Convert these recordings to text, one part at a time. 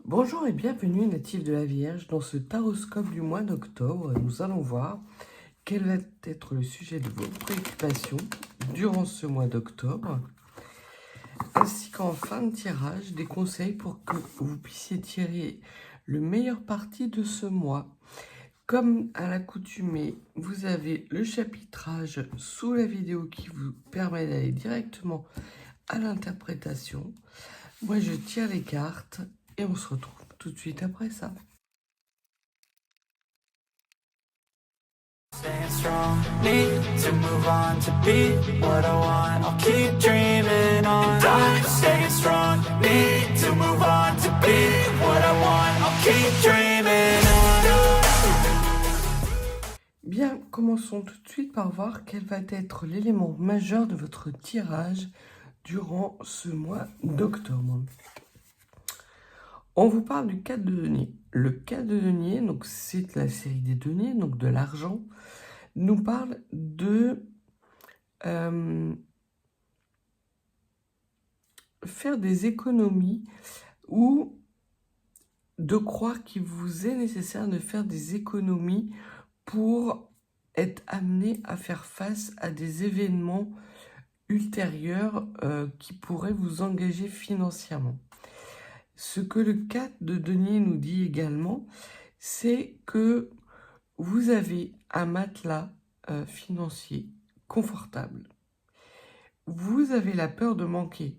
Bonjour et bienvenue natifs de la Vierge. Dans ce taroscope du mois d'octobre, nous allons voir quel va être le sujet de vos préoccupations durant ce mois d'octobre, ainsi qu'en fin de tirage, des conseils pour que vous puissiez tirer le meilleur parti de ce mois. Comme à l'accoutumée, vous avez le chapitrage sous la vidéo qui vous permet d'aller directement à l'interprétation. Moi, je tire les cartes et on se retrouve tout de suite après ça. Staying strong, need to move on to be what I want. I'll keep dreaming on. And I'm staying strong, need to move on to be what I want. I'll keep dreaming on. Bien, commençons tout de suite par voir quel va être l'élément majeur de votre tirage durant ce mois d'octobre. On vous parle du 4 de denier. Le 4 de denier, donc c'est la série des deniers, donc de l'argent, nous parle de faire des économies ou de croire qu'il vous est nécessaire de faire des économies pour être amené à faire face à des événements ultérieurs qui pourraient vous engager financièrement. Ce que le 4 de denier nous dit également, c'est que vous avez un matelas financier confortable. Vous avez la peur de manquer,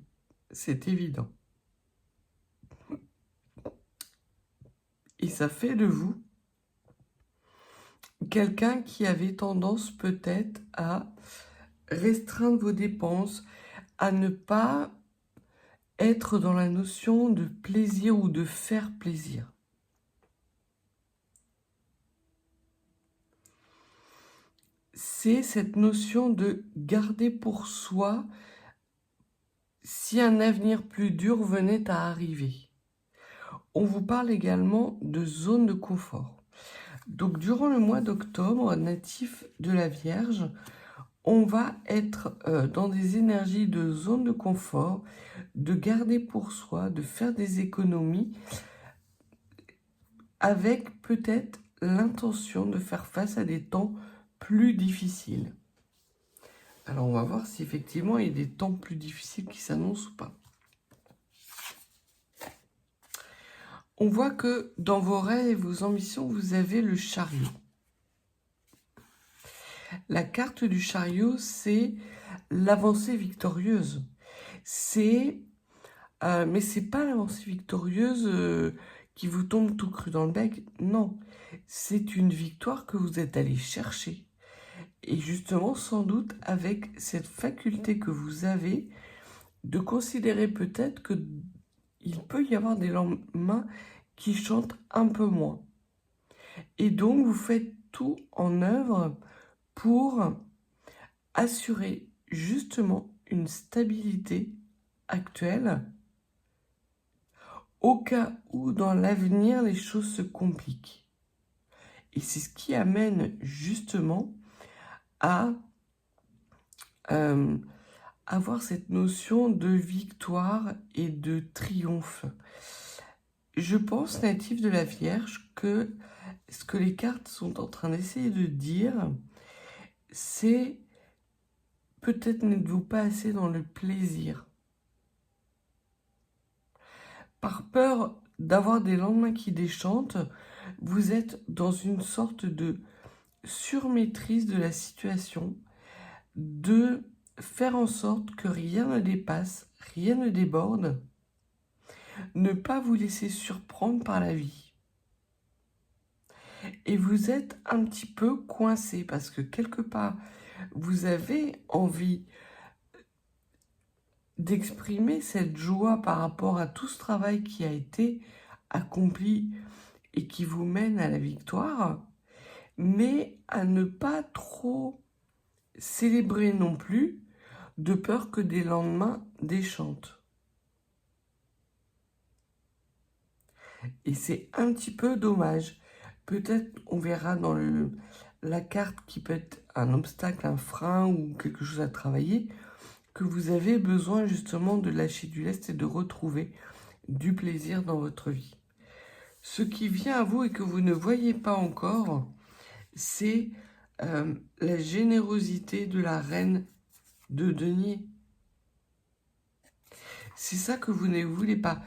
c'est évident. Et ça fait de vous quelqu'un qui avait tendance peut-être à restreindre vos dépenses, à ne pas être dans la notion de plaisir ou de faire plaisir. C'est cette notion de garder pour soi si un avenir plus dur venait à arriver. On vous parle également de zone de confort. Donc durant le mois d'octobre, natif de la Vierge, on va être dans des énergies de zone de confort, de garder pour soi, de faire des économies, avec peut-être l'intention de faire face à des temps plus difficiles. Alors on va voir si effectivement il y a des temps plus difficiles qui s'annoncent ou pas. On voit que dans vos rêves et vos ambitions, vous avez le chariot. La carte du chariot, c'est l'avancée victorieuse. Mais c'est pas l'avancée victorieuse qui vous tombe tout cru dans le bec. Non, c'est une victoire que vous êtes allé chercher. Et justement, sans doute, avec cette faculté que vous avez de considérer peut-être que il peut y avoir des lendemains qui chantent un peu moins. Et donc, vous faites tout en œuvre pour assurer justement une stabilité actuelle au cas où dans l'avenir les choses se compliquent. Et c'est ce qui amène justement à avoir cette notion de victoire et de triomphe. Je pense, natif de la Vierge, que ce que les cartes sont en train d'essayer de dire, c'est peut-être n'êtes-vous pas assez dans le plaisir. Par peur d'avoir des lendemains qui déchantent, vous êtes dans une sorte de surmaîtrise de la situation, de faire en sorte que rien ne dépasse, rien ne déborde, ne pas vous laisser surprendre par la vie. Et vous êtes un petit peu coincé parce que quelque part, vous avez envie d'exprimer cette joie par rapport à tout ce travail qui a été accompli et qui vous mène à la victoire, mais à ne pas trop célébrer non plus, de peur que des lendemains déchantent. Et c'est un petit peu dommage. Peut-être on verra dans la carte qui peut être un obstacle, un frein ou quelque chose à travailler, que vous avez besoin justement de lâcher du lest et de retrouver du plaisir dans votre vie. Ce qui vient à vous et que vous ne voyez pas encore, c'est la générosité de la reine de denier. C'est ça que vous ne voulez pas.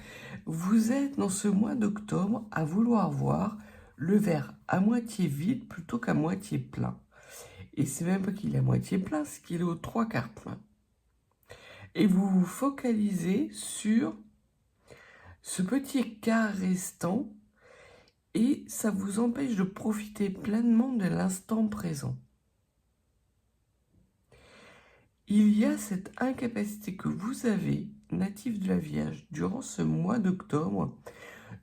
Vous êtes dans ce mois d'octobre à vouloir voir le verre à moitié vide plutôt qu'à moitié plein. Et c'est même pas qu'il est à moitié plein, c'est qu'il est aux 3/4 plein. Et vous vous focalisez sur ce petit écart restant et ça vous empêche de profiter pleinement de l'instant présent. Il y a cette incapacité que vous avez, natif de la Vierge, durant ce mois d'octobre,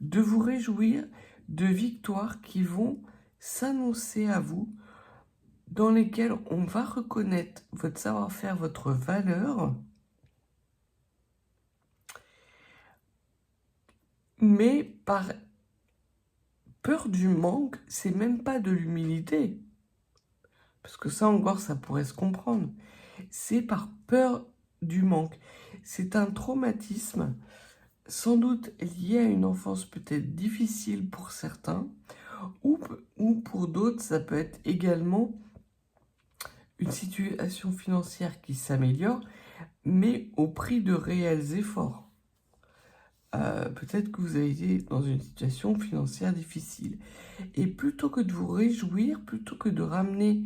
de vous réjouir de victoires qui vont s'annoncer à vous, dans lesquelles on va reconnaître votre savoir-faire, votre valeur, mais par peur du manque, c'est même pas de l'humilité, parce que ça encore, ça pourrait se comprendre. C'est par peur du manque. C'est un traumatisme, sans doute lié à une enfance peut-être difficile pour certains, ou pour d'autres, ça peut être également une situation financière qui s'améliore, mais au prix de réels efforts. Peut-être que vous avez été dans une situation financière difficile. Et plutôt que de vous réjouir, plutôt que de ramener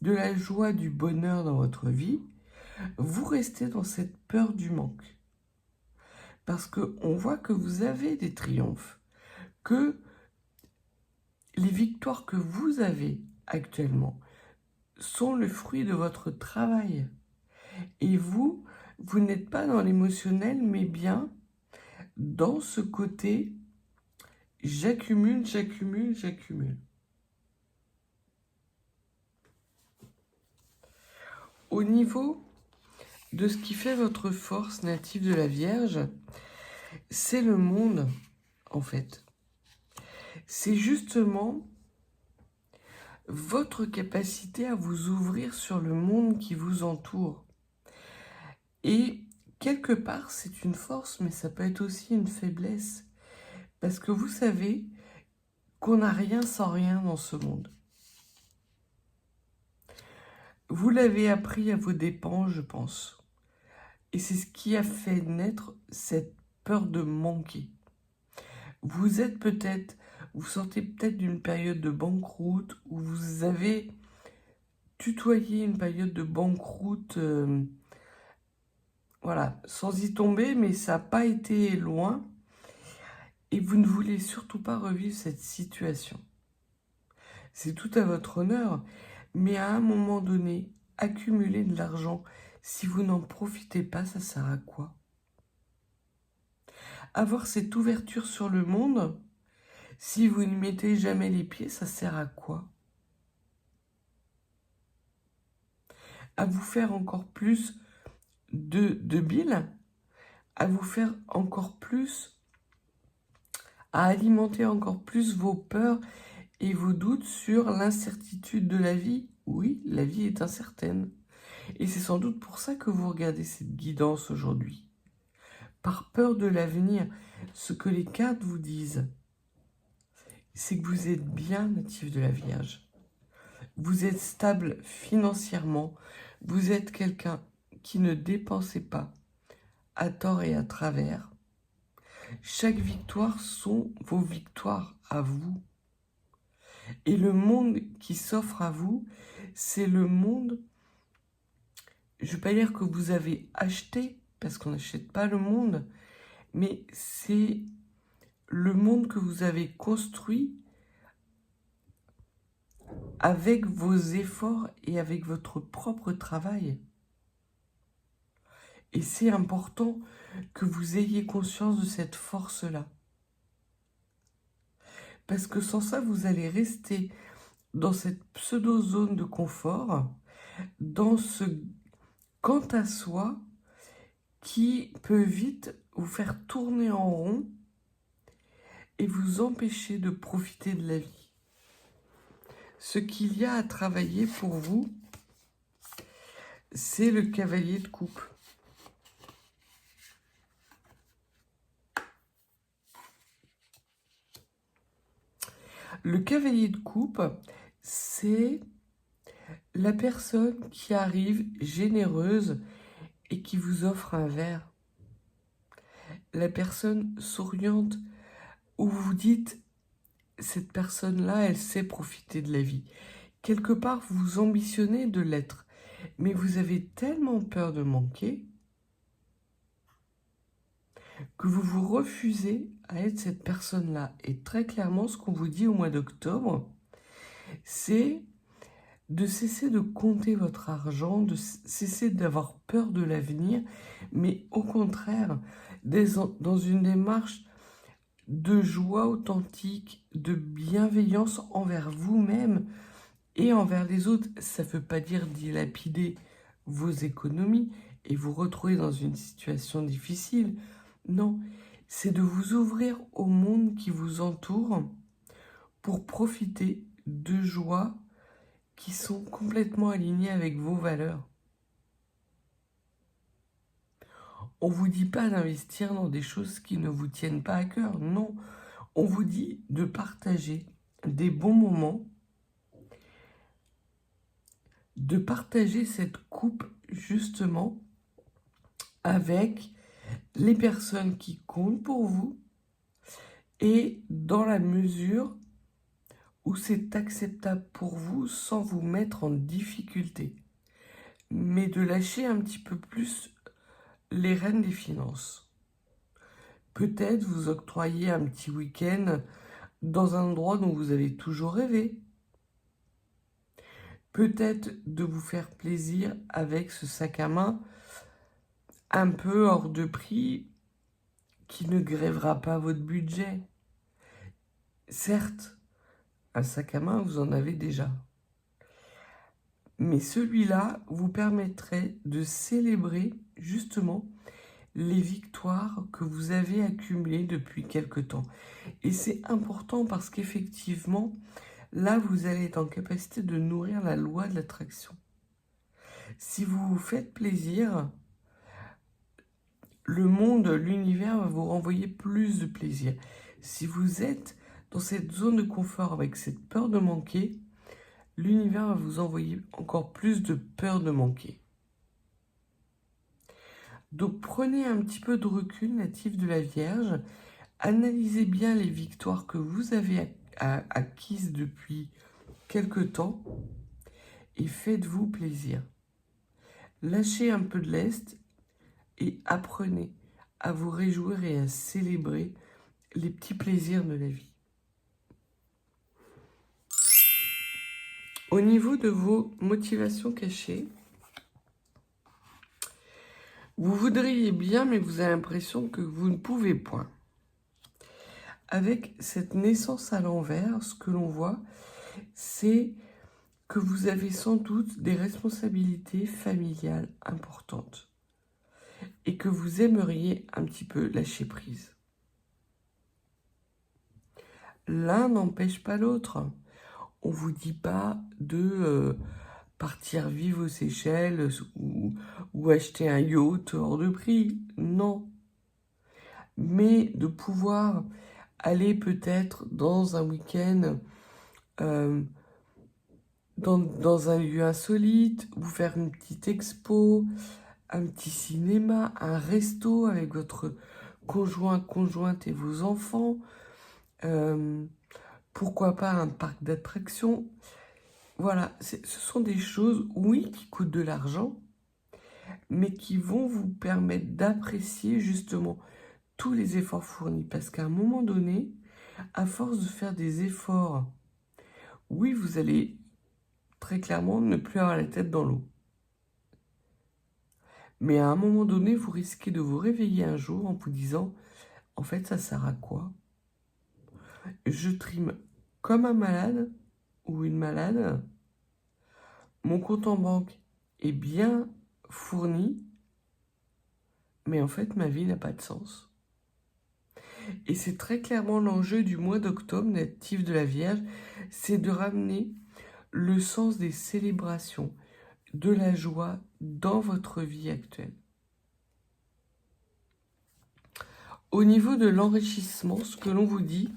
de la joie, du bonheur dans votre vie, vous restez dans cette peur du manque. Parce qu'on voit que vous avez des triomphes, que les victoires que vous avez actuellement sont le fruit de votre travail. Et vous n'êtes pas dans l'émotionnel, mais bien dans ce côté j'accumule, j'accumule, j'accumule. Au niveau de ce qui fait votre force native de la Vierge, c'est le monde, en fait. C'est justement votre capacité à vous ouvrir sur le monde qui vous entoure. Et quelque part, c'est une force, mais ça peut être aussi une faiblesse. Parce que vous savez qu'on n'a rien sans rien dans ce monde. Vous l'avez appris à vos dépens, je pense. Et c'est ce qui a fait naître cette peur de manquer. Vous sortez peut-être d'une période de banqueroute où vous avez tutoyé une période de banqueroute, voilà, sans y tomber, mais ça n'a pas été loin. Et vous ne voulez surtout pas revivre cette situation. C'est tout à votre honneur, mais à un moment donné, accumuler de l'argent, si vous n'en profitez pas, ça sert à quoi? Avoir cette ouverture sur le monde, si vous n'y mettez jamais les pieds, ça sert à quoi? À vous faire encore plus de bile, à vous faire encore plus, à alimenter encore plus vos peurs et vos doutes sur l'incertitude de la vie. Oui, la vie est incertaine. Et c'est sans doute pour ça que vous regardez cette guidance aujourd'hui. Par peur de l'avenir, ce que les cartes vous disent, c'est que vous êtes bien natif de la Vierge. Vous êtes stable financièrement. Vous êtes quelqu'un qui ne dépensez pas à tort et à travers. Chaque victoire sont vos victoires à vous. Et le monde qui s'offre à vous, c'est le monde, je ne vais pas dire que vous avez acheté, parce qu'on n'achète pas le monde, mais c'est le monde que vous avez construit avec vos efforts et avec votre propre travail. Et c'est important que vous ayez conscience de cette force-là. Parce que sans ça, vous allez rester dans cette pseudo-zone de confort, dans ce quant à soi qui peut vite vous faire tourner en rond et vous empêcher de profiter de la vie. Ce qu'il y a à travailler pour vous, c'est le cavalier de coupe. Le cavalier de coupe, c'est la personne qui arrive généreuse et qui vous offre un verre. La personne souriante où vous dites, cette personne-là, elle sait profiter de la vie. Quelque part, vous ambitionnez de l'être, mais vous avez tellement peur de manquer que vous vous refusez à être cette personne-là. Et très clairement, ce qu'on vous dit au mois d'octobre, c'est de cesser de compter votre argent, de cesser d'avoir peur de l'avenir, mais au contraire, d'être dans une démarche de joie authentique, de bienveillance envers vous-même et envers les autres. Ça ne veut pas dire dilapider vos économies et vous retrouver dans une situation difficile. Non, c'est de vous ouvrir au monde qui vous entoure pour profiter de joies qui sont complètement alignées avec vos valeurs. On ne vous dit pas d'investir dans des choses qui ne vous tiennent pas à cœur, non. On vous dit de partager des bons moments, de partager cette coupe justement avec les personnes qui comptent pour vous et dans la mesure où c'est acceptable pour vous sans vous mettre en difficulté, mais de lâcher un petit peu plus les rênes des finances. Peut-être vous octroyer un petit week-end dans un endroit dont vous avez toujours rêvé. Peut-être de vous faire plaisir avec ce sac à main un peu hors de prix qui ne grèvera pas votre budget. Certes, un sac à main, vous en avez déjà. Mais celui-là vous permettrait de célébrer justement les victoires que vous avez accumulées depuis quelque temps. Et c'est important parce qu'effectivement, là, vous allez être en capacité de nourrir la loi de l'attraction. Si vous vous faites plaisir, le monde, l'univers va vous renvoyer plus de plaisir. Si vous êtes dans cette zone de confort avec cette peur de manquer, l'univers va vous envoyer encore plus de peur de manquer. Donc prenez un petit peu de recul, natif de la Vierge, analysez bien les victoires que vous avez acquises depuis quelque temps et faites-vous plaisir. Lâchez un peu de lest et apprenez à vous réjouir et à célébrer les petits plaisirs de la vie. Au niveau de vos motivations cachées, vous voudriez bien, mais vous avez l'impression que vous ne pouvez point. Avec cette naissance à l'envers, ce que l'on voit, c'est que vous avez sans doute des responsabilités familiales importantes et que vous aimeriez un petit peu lâcher prise. L'un n'empêche pas l'autre. On ne vous dit pas de partir vivre aux Seychelles ou acheter un yacht hors de prix. Non. Mais de pouvoir aller peut-être dans un week-end dans un lieu insolite, vous faire une petite expo, un petit cinéma, un resto avec votre conjoint, conjointe et vos enfants. Pourquoi pas un parc d'attractions. Voilà, ce sont des choses, oui, qui coûtent de l'argent, mais qui vont vous permettre d'apprécier justement tous les efforts fournis. Parce qu'à un moment donné, à force de faire des efforts, oui, vous allez très clairement ne plus avoir la tête dans l'eau. Mais à un moment donné, vous risquez de vous réveiller un jour en vous disant, en fait, ça sert à quoi ? Je trime comme un malade ou une malade. Mon compte en banque est bien fourni, mais en fait, ma vie n'a pas de sens. Et c'est très clairement l'enjeu du mois d'octobre, natif de la Vierge, c'est de ramener le sens des célébrations, de la joie dans votre vie actuelle. Au niveau de l'enrichissement, ce que l'on vous dit,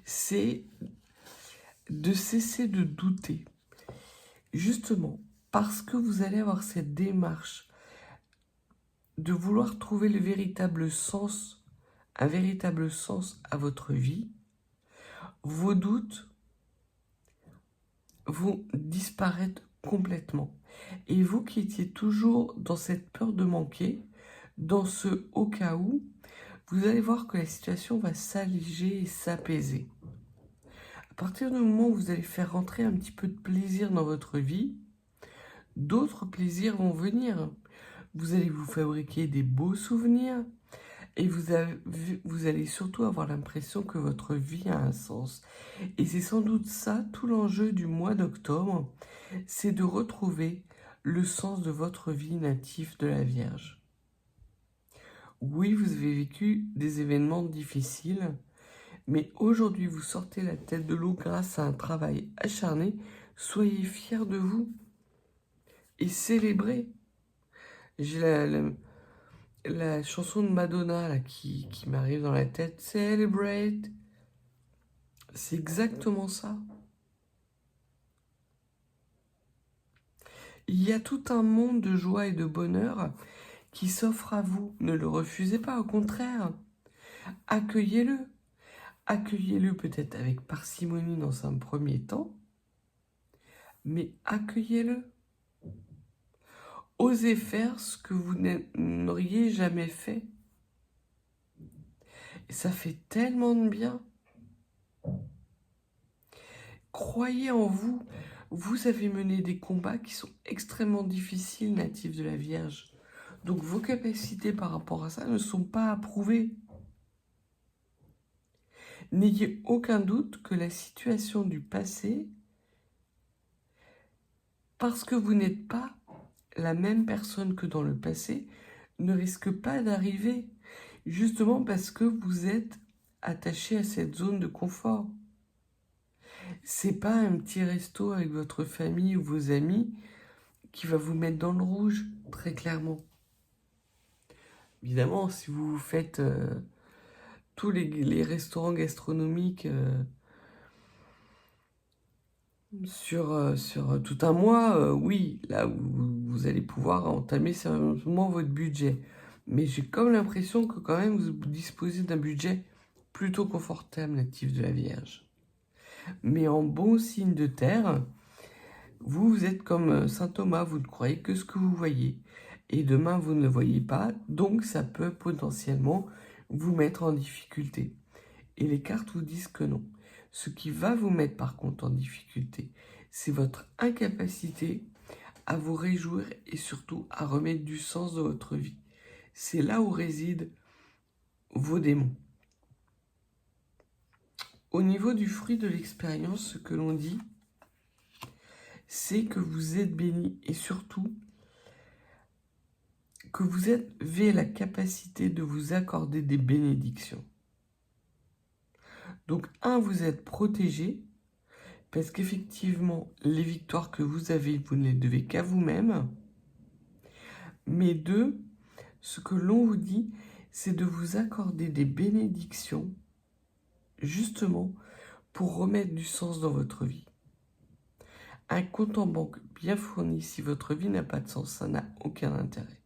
c'est de cesser de douter. Justement, parce que vous allez avoir cette démarche de vouloir trouver le véritable sens, un véritable sens à votre vie, vos doutes vont disparaître complètement. Et vous qui étiez toujours dans cette peur de manquer, dans ce au cas où, vous allez voir que la situation va s'alléger et s'apaiser. À partir du moment où vous allez faire rentrer un petit peu de plaisir dans votre vie, d'autres plaisirs vont venir. Vous allez vous fabriquer des beaux souvenirs et vous allez surtout avoir l'impression que votre vie a un sens. Et c'est sans doute ça, tout l'enjeu du mois d'octobre, c'est de retrouver le sens de votre vie native de la Vierge. Oui, vous avez vécu des événements difficiles, mais aujourd'hui vous sortez la tête de l'eau grâce à un travail acharné. Soyez fiers de vous et célébrez. J'ai la chanson de Madonna là, qui m'arrive dans la tête. Celebrate. C'est exactement ça. Il y a tout un monde de joie et de bonheur qui s'offre à vous. Ne le refusez pas, au contraire. Accueillez-le. Accueillez-le peut-être avec parcimonie dans un premier temps, mais accueillez-le. Osez faire ce que vous n'auriez jamais fait. Et ça fait tellement de bien. Croyez en vous. Vous avez mené des combats qui sont extrêmement difficiles, natifs de la Vierge. Donc vos capacités par rapport à ça ne sont pas approuvées. N'ayez aucun doute que la situation du passé, parce que vous n'êtes pas la même personne que dans le passé, ne risque pas d'arriver, justement parce que vous êtes attaché à cette zone de confort. C'est pas un petit resto avec votre famille ou vos amis qui va vous mettre dans le rouge, très clairement. Évidemment, si vous faites tous les restaurants gastronomiques sur tout un mois, oui, là vous allez pouvoir entamer sérieusement votre budget. Mais j'ai comme l'impression que quand même vous disposez d'un budget plutôt confortable, natif de la Vierge. Mais en bon signe de terre, vous êtes comme saint Thomas, vous ne croyez que ce que vous voyez. Et demain, vous ne le voyez pas, donc ça peut potentiellement vous mettre en difficulté. Et les cartes vous disent que non. Ce qui va vous mettre par contre en difficulté, c'est votre incapacité à vous réjouir et surtout à remettre du sens dans votre vie. C'est là où résident vos démons. Au niveau du fruit de l'expérience, ce que l'on dit, c'est que vous êtes béni et surtout que vous avez la capacité de vous accorder des bénédictions. Donc, vous êtes protégé, parce qu'effectivement, les victoires que vous avez, vous ne les devez qu'à vous-même. Mais 2, ce que l'on vous dit, c'est de vous accorder des bénédictions, justement, pour remettre du sens dans votre vie. Un compte en banque bien fourni, si votre vie n'a pas de sens, ça n'a aucun intérêt.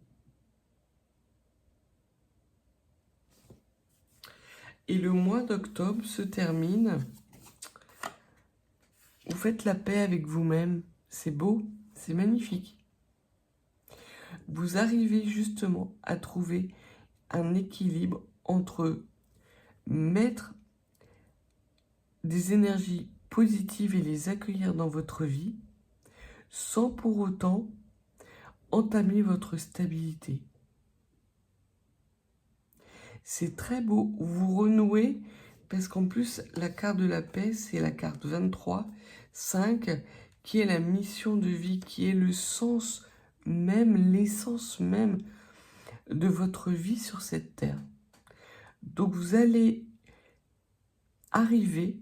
Et le mois d'octobre se termine. Vous faites la paix avec vous-même. C'est beau, c'est magnifique. Vous arrivez justement à trouver un équilibre entre mettre des énergies positives et les accueillir dans votre vie, sans pour autant entamer votre stabilité. C'est très beau, vous renouez, parce qu'en plus, la carte de la paix, c'est la carte 23, 5, qui est la mission de vie, qui est le sens même, l'essence même de votre vie sur cette terre. Donc vous allez arriver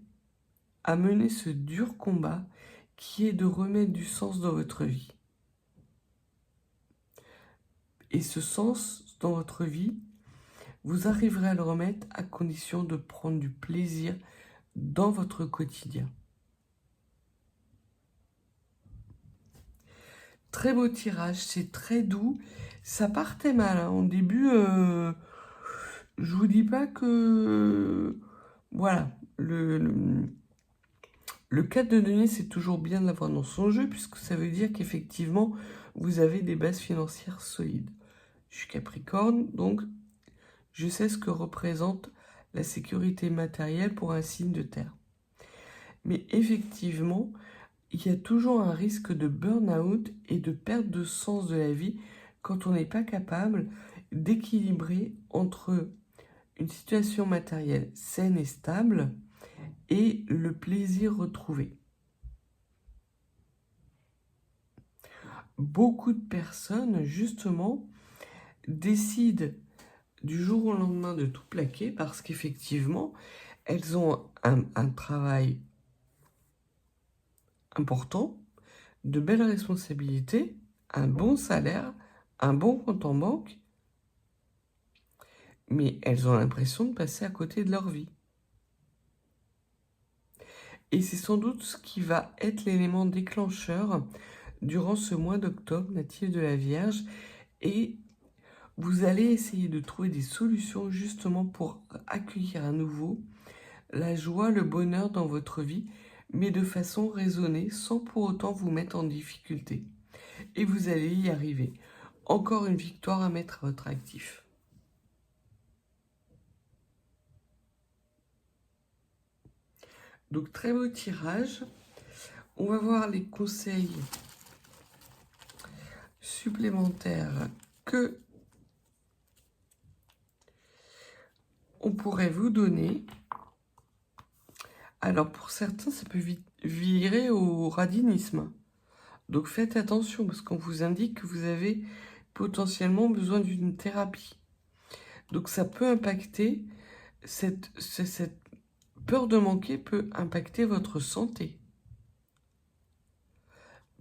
à mener ce dur combat qui est de remettre du sens dans votre vie. Et ce sens dans votre vie, vous arriverez à le remettre à condition de prendre du plaisir dans votre quotidien. Très beau tirage, c'est très doux. Ça partait mal, hein. Au début, je vous dis pas que... Voilà, le 4 de denier, c'est toujours bien de l'avoir dans son jeu, puisque ça veut dire qu'effectivement, vous avez des bases financières solides. Je suis Capricorne, donc je sais ce que représente la sécurité matérielle pour un signe de terre. Mais effectivement, il y a toujours un risque de burn-out et de perte de sens de la vie quand on n'est pas capable d'équilibrer entre une situation matérielle saine et stable et le plaisir retrouvé. Beaucoup de personnes, justement, décident du jour au lendemain de tout plaquer parce qu'effectivement, elles ont un travail important, de belles responsabilités, un bon salaire, un bon compte en banque, mais elles ont l'impression de passer à côté de leur vie. Et c'est sans doute ce qui va être l'élément déclencheur durant ce mois d'octobre natif de la Vierge, et vous allez essayer de trouver des solutions justement pour accueillir à nouveau la joie, le bonheur dans votre vie, mais de façon raisonnée, sans pour autant vous mettre en difficulté. Et vous allez y arriver. Encore une victoire à mettre à votre actif. Donc très beau tirage. On va voir les conseils supplémentaires que on pourrait vous donner. Alors pour certains, ça peut virer au radinisme. Donc faites attention parce qu'on vous indique que vous avez potentiellement besoin d'une thérapie. Donc ça peut impacter, cette peur de manquer peut impacter votre santé,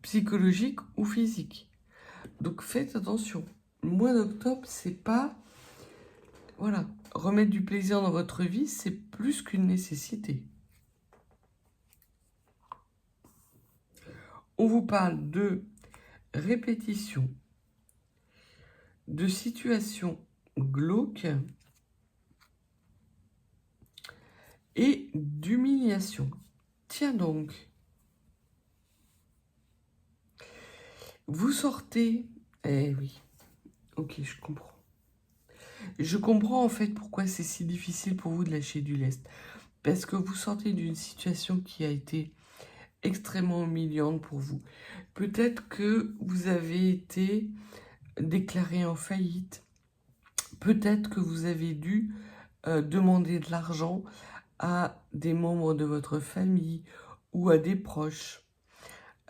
psychologique ou physique. Donc faites attention. Le mois d'octobre, c'est pas... Voilà, remettre du plaisir dans votre vie, c'est plus qu'une nécessité. On vous parle de répétition, de situations glauques et d'humiliation. Tiens donc, vous sortez... Eh oui, ok, je comprends. Je comprends en fait pourquoi c'est si difficile pour vous de lâcher du lest. Parce que vous sortez d'une situation qui a été extrêmement humiliante pour vous. Peut-être que vous avez été déclaré en faillite. Peut-être que vous avez dû demander de l'argent à des membres de votre famille ou à des proches.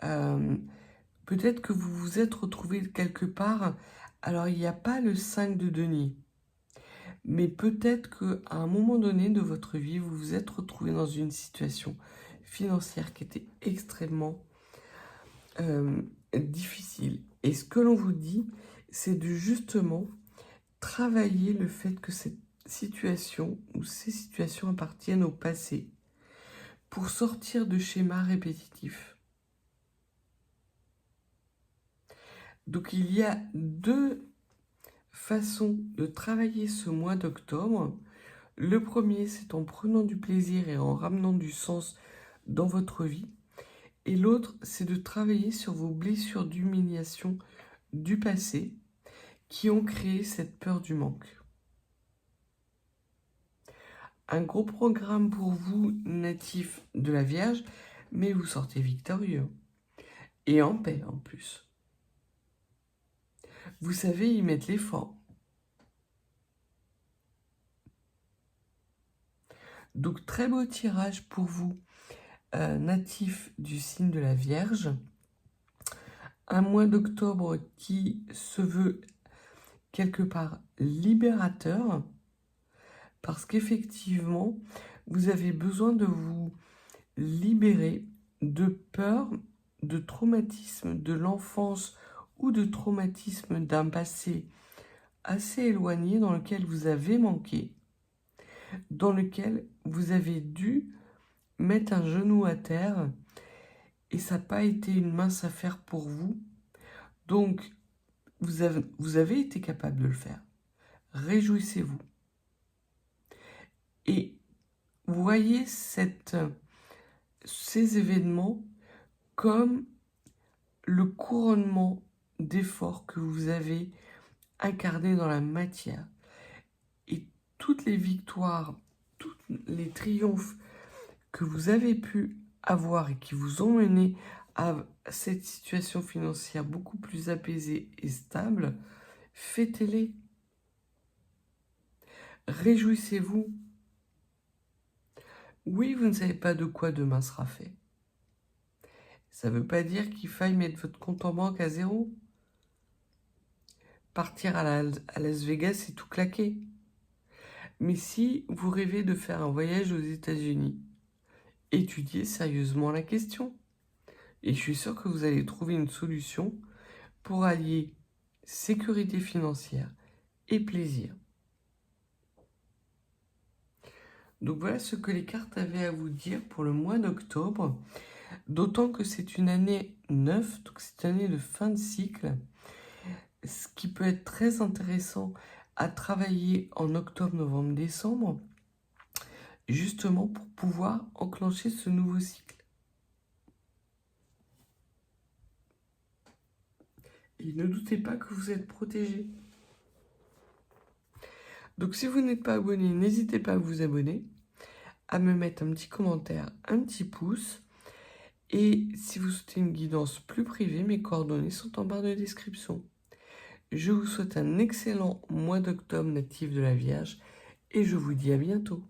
Peut-être que vous vous êtes retrouvé quelque part. Alors, il n'y a pas le 5 de denier. Mais peut-être qu'à un moment donné de votre vie, vous vous êtes retrouvé dans une situation financière qui était extrêmement difficile. Et ce que l'on vous dit, c'est de justement travailler le fait que cette situation ou ces situations appartiennent au passé pour sortir de schémas répétitifs. Donc il y a deux façons de travailler ce mois d'octobre. Le premier, c'est en prenant du plaisir et en ramenant du sens dans votre vie. Et l'autre, c'est de travailler sur vos blessures d'humiliation du passé qui ont créé cette peur du manque. Un gros programme pour vous, natif de la Vierge, mais vous sortez victorieux. Et en paix en plus. Vous savez y mettre l'effort. Donc très beau tirage pour vous, natif du signe de la Vierge. Un mois d'octobre qui se veut quelque part libérateur, parce qu'effectivement, vous avez besoin de vous libérer de peur, de traumatisme de l'enfance ou de traumatisme d'un passé assez éloigné dans lequel vous avez manqué, dans lequel vous avez dû mettre un genou à terre et ça n'a pas été une mince affaire pour vous. Donc, vous avez été capable de le faire. Réjouissez-vous. Et voyez ces événements comme le couronnement d'efforts que vous avez incarné dans la matière. Et toutes les victoires, tous les triomphes que vous avez pu avoir et qui vous ont mené à cette situation financière beaucoup plus apaisée et stable, fêtez-les. Réjouissez-vous. Oui, vous ne savez pas de quoi demain sera fait. Ça ne veut pas dire qu'il faille mettre votre compte en banque à zéro. Partir à Las Vegas et tout claquer. Mais si vous rêvez de faire un voyage aux États-Unis, étudiez sérieusement la question. Et je suis sûr que vous allez trouver une solution pour allier sécurité financière et plaisir. Donc voilà ce que les cartes avaient à vous dire pour le mois d'octobre. D'autant que c'est une année neuve, donc c'est une année de fin de cycle. Ce qui peut être très intéressant à travailler en octobre, novembre, décembre, justement pour pouvoir enclencher ce nouveau cycle. Et ne doutez pas que vous êtes protégé. Donc si vous n'êtes pas abonné, n'hésitez pas à vous abonner, à me mettre un petit commentaire, un petit pouce. Et si vous souhaitez une guidance plus privée, mes coordonnées sont en barre de description. Je vous souhaite un excellent mois d'octobre natif de la Vierge et je vous dis à bientôt.